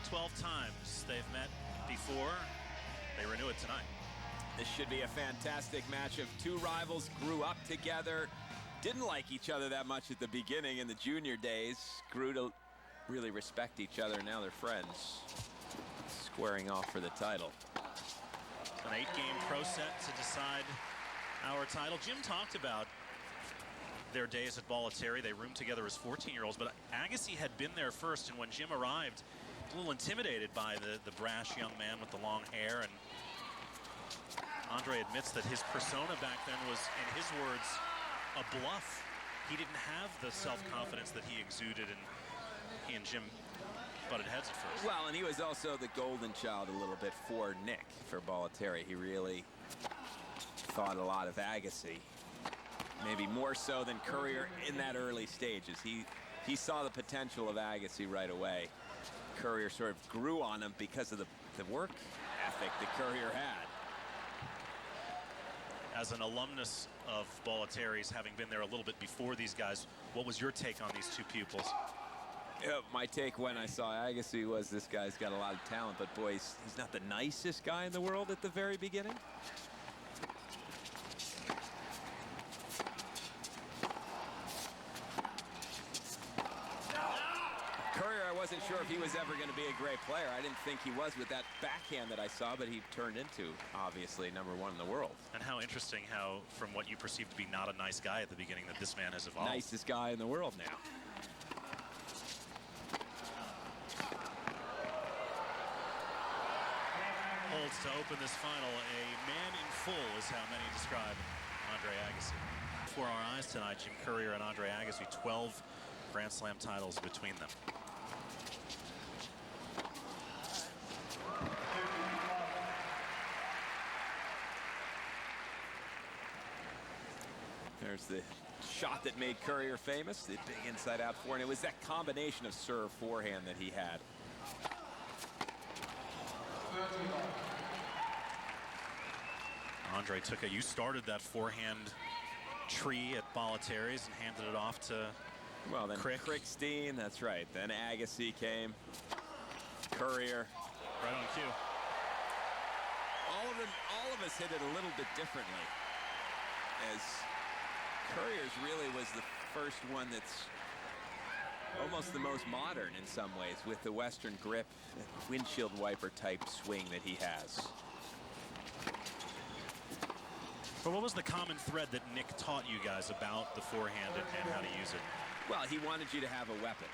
12 times they've met before. They renew it tonight. This should be a fantastic match of two rivals, grew up together, didn't like each other that much at the beginning in the junior days, grew to really respect each other. Now they're friends, squaring off for the title. An 8-game pro set to decide our title. Jim talked about their days at Bollettieri. They roomed together as 14-year-olds, but Agassi had been there first, and when Jim arrived, a little intimidated by the brash young man with the long hair, and Andre admits that his persona back then was, in his words, a bluff. He didn't have the self-confidence that he exuded, and he and Jim butted heads at first. Well, and he was also the golden child a little bit for Nick, for Bollettieri. He really thought a lot of Agassi, maybe more so than Courier in that early stages. He saw the potential of Agassi right away. Courier sort of grew on him because of the work ethic that Courier had. As an alumnus of Bollettieri's, having been there a little bit before these guys, what was your take on these two pupils? My take when I saw Agassi was, this guy's got a lot of talent, but boy, he's not the nicest guy in the world at the very beginning. Courier, I wasn't sure if he was ever going to be a great player. I didn't think he was with that backhand that I saw, but he turned into, obviously, #1 in the world. And how interesting how, from what you perceived to be not a nice guy at the beginning, that this man has evolved. Nicest guy in the world now. Holds to open this final. A man in full is how many describe Andre Agassi. Before our eyes tonight, Jim Courier and Andre Agassi, 12 Grand Slam titles between them. There's the shot that made Courier famous, the big inside-out forehand. It was that combination of serve forehand that he had. Andre took you started that forehand tree at Bollettieri's and handed it off to, well, then Krickstein, that's right. Then Agassi came, Courier. Right on cue. All of us hit it a little bit differently, as Courier's really was the first one that's almost the most modern in some ways, with the Western grip, windshield wiper type swing that he has. But what was the common thread that Nick taught you guys about the forehand and how to use it? Well, he wanted you to have a weapon,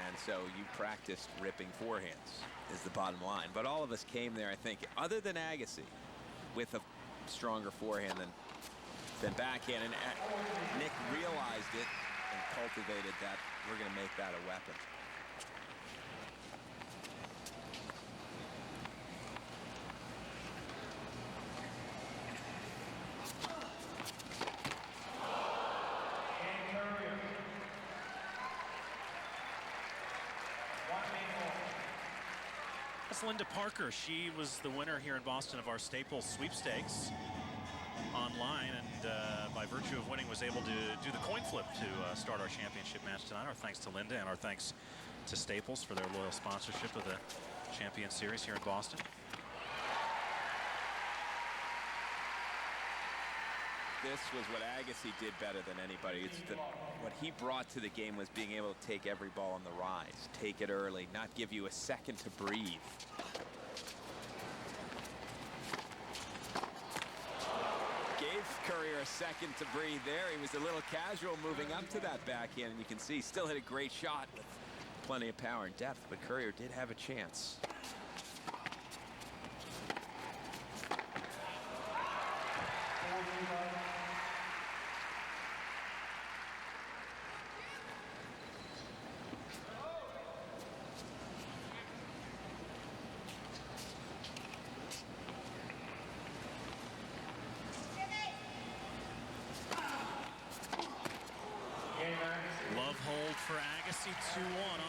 and so you practiced ripping forehands, is the bottom line. But all of us came there, I think, other than Agassi, with a stronger forehand than backhand, and Nick realized it and cultivated that. We're going to make that a weapon. That's Linda Parker. She was the winner here in Boston of our Staples sweepstakes online, and by virtue of winning was able to do the coin flip to start our championship match tonight. Our thanks to Linda, and our thanks to Staples for their loyal sponsorship of the Champion Series here in Boston. This was what Agassi did better than anybody. What he brought to the game was being able to take every ball on the rise, take it early, not give you a second to breathe. Gave Courier a second to breathe there. He was a little casual moving up to that backhand, and you can see still hit a great shot with plenty of power and depth, but Courier did have a chance. Love hold for Agassi, 2-1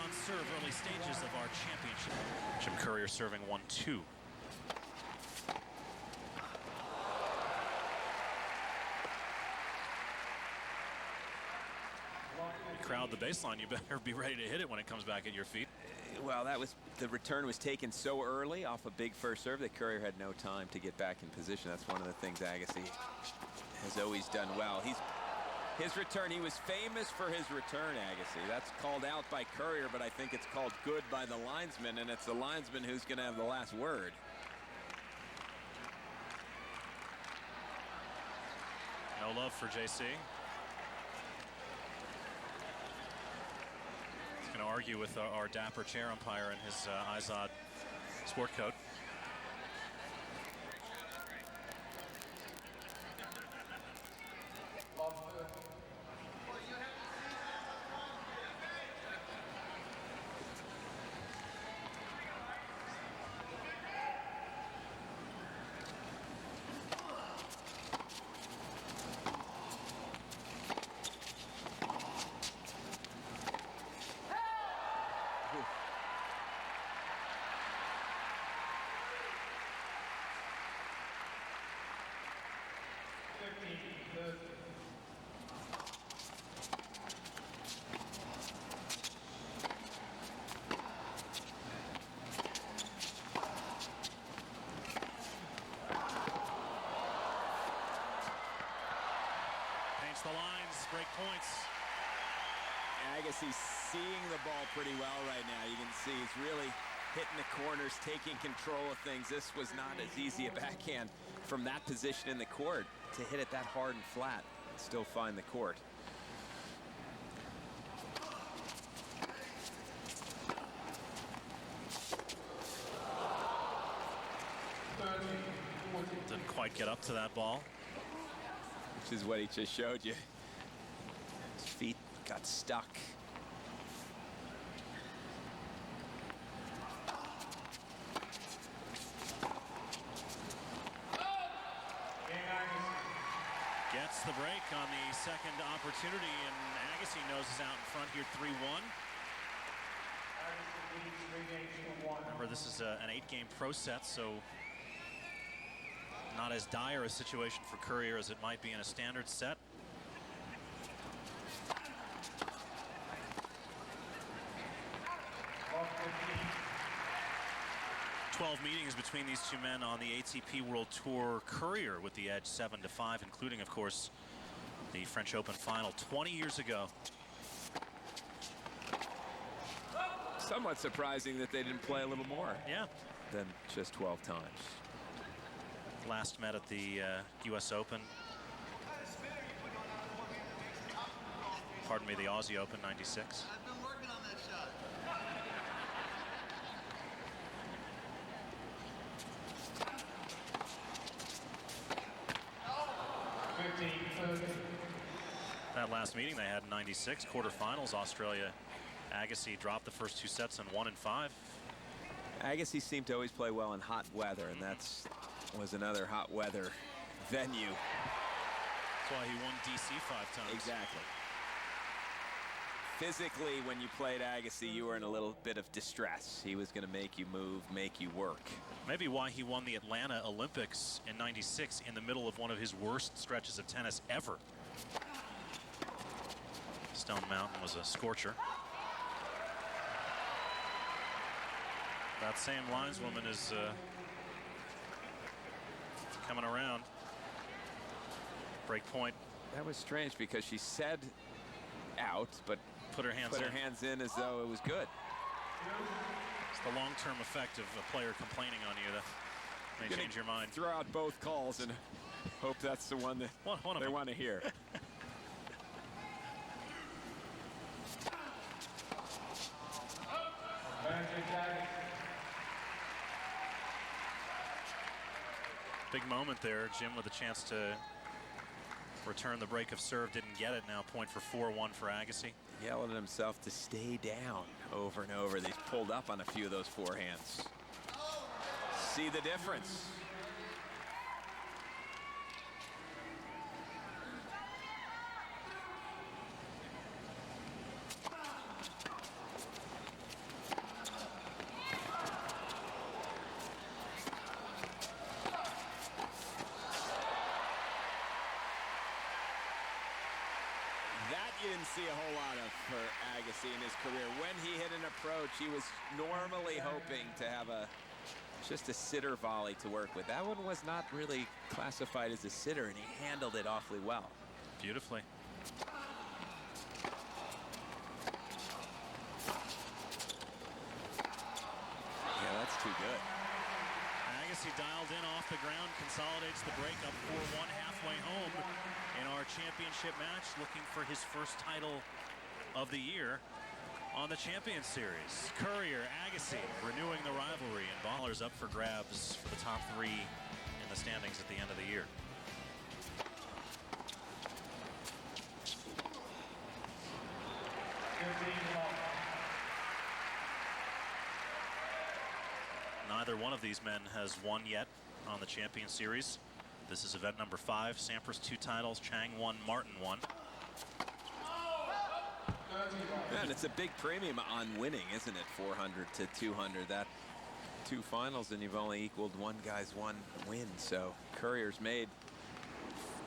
on serve, early stages of our championship. Jim Courier serving 1-2. The crowd fouled the baseline, you better be ready to hit it when it comes back at your feet. Well, the return was taken so early off a big first serve that Courier had no time to get back in position. That's one of the things Agassi has always done well. His return, he was famous for his return, Agassi. That's called out by Courier, but I think it's called good by the linesman, and it's the linesman who's going to have the last word. No love for JC. He's going to argue with our dapper chair umpire in his Izod sport coat. The lines, break points. Agassi's seeing the ball pretty well right now. You can see he's really hitting the corners, taking control of things. This was not as easy a backhand from that position in the court to hit it that hard and flat and still find the court. Didn't quite get up to that ball. Which is what he just showed you. His feet got stuck. Gets the break on the second opportunity, and Agassi noses out in front here, 3-1. Remember, this is an 8-game pro set, so not as dire a situation for Courier as it might be in a standard set. Twelve meetings between these two men on the ATP World Tour. Courier with the edge 7-5, including, of course, the French Open final 20 years ago. Somewhat surprising that they didn't play a little more. Yeah. Than just 12 times. Last met at the US Open. Pardon me, the Aussie Open, 96. I've been working on that shot. That last meeting they had in 96, quarterfinals, Australia. Agassi dropped the first two sets in 1 and 5. Agassi seemed to always play well in hot weather, and was another hot weather venue. That's why he won DC 5 times. Exactly. Physically, when you played Agassi, you were in a little bit of distress. He was going to make you move, make you work. Maybe why he won the Atlanta Olympics in 96 in the middle of one of his worst stretches of tennis ever. Stone Mountain was a scorcher. That same lineswoman is coming around. Break point. That was strange because she said out, but put her hands in as though it was good. It's the long-term effect of a player complaining on you that may change your mind. Throw out both calls and hope that's the one that they want to hear. Big moment there. Jim with a chance to return the break of serve. Didn't get it. Now point for 4-1 for Agassi. Yelling at himself to stay down over and over. He's pulled up on a few of those forehands. See the difference. You didn't see a whole lot of for She was normally hoping to have just a sitter volley to work with. That one was not really classified as a sitter, and he handled it awfully well. Beautifully. Yeah, that's too good. Agassi dialed in off the ground, consolidates the break up 4-1 halfway home in our championship match, looking for his first title of the year on the Champions Series. Courier, Agassi renewing the rivalry, and Ballers up for grabs for the top 3 in the standings at the end of the year. Neither one of these men has won yet on the Champions Series. This is event number 5. Sampras 2 titles, Chang 1, Martin 1. And it's a big premium on winning, isn't it? 400 to 200. That 2 finals, and you've only equaled one guy's 1 win. So Courier's made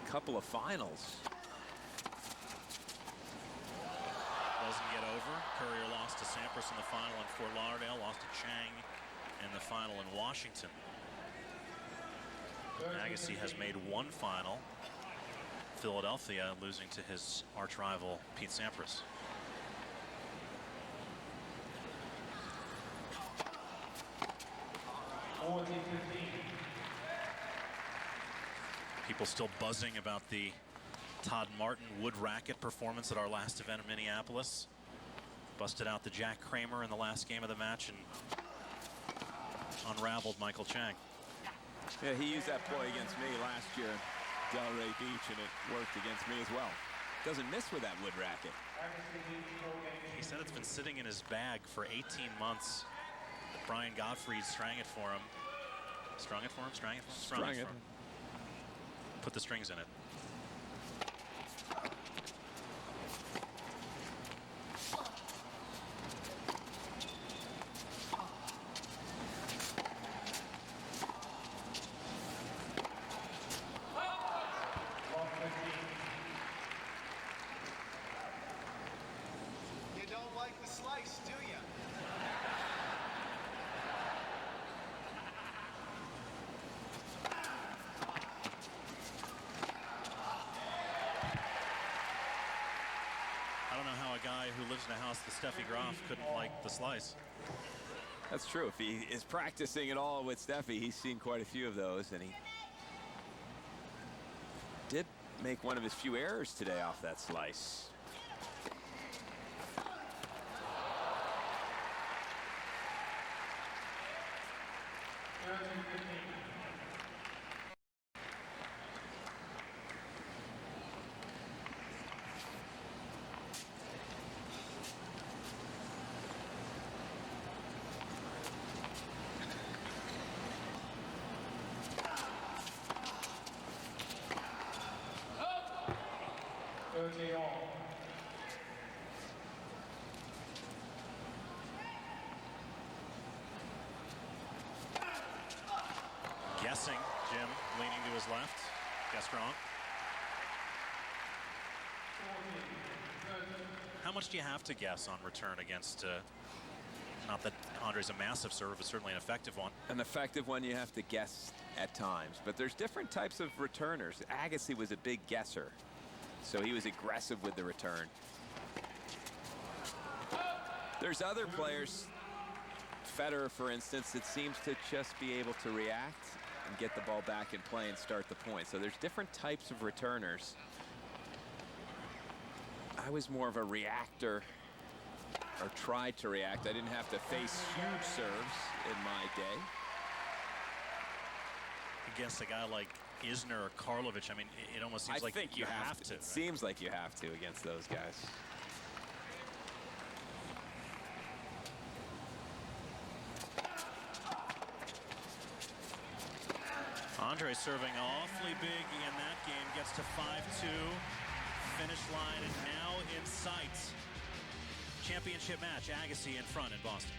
a couple of finals. Doesn't get over. Courier lost to Sampras in the final in Fort Lauderdale, lost to Chang in the final in Washington. Agassi has made 1 final. Philadelphia, losing to his arch rival Pete Sampras. People still buzzing about the Todd Martin wood racket performance at our last event in Minneapolis. Busted out the Jack Kramer in the last game of the match and unraveled Michael Chang. Yeah, he used that ploy against me last year at Delray Beach, and it worked against me as well. Doesn't miss with that wood racket. He said it's been sitting in his bag for 18 months. Brian Gottfried strung it for him. Strung it for him? Strung it for him? Strung it. Put the strings in it. You don't like the slice, do you? I don't know how a guy who lives in a house with Steffi Graf couldn't like the slice. That's true. If he is practicing at all with Steffi, he's seen quite a few of those, and he did make one of his few errors today off that slice. Guessing, Jim leaning to his left. Guess wrong. How much do you have to guess on return against, not that Andre's a massive server, but certainly an effective one? An effective one you have to guess at times, but there's different types of returners. Agassi was a big guesser, so he was aggressive with the return. There's other players, Federer for instance, that seems to just be able to react and get the ball back in play and start the point. So there's different types of returners. I was more of a reactor, or tried to react. I didn't have to face huge serves in my day. Against a guy like Isner or Karlovic, I mean, it almost seems like you have to. It seems like you have to against those guys. Andre serving awfully big in that game, gets to 5-2. Finish line and now in sight. Championship match, Agassi in front in Boston.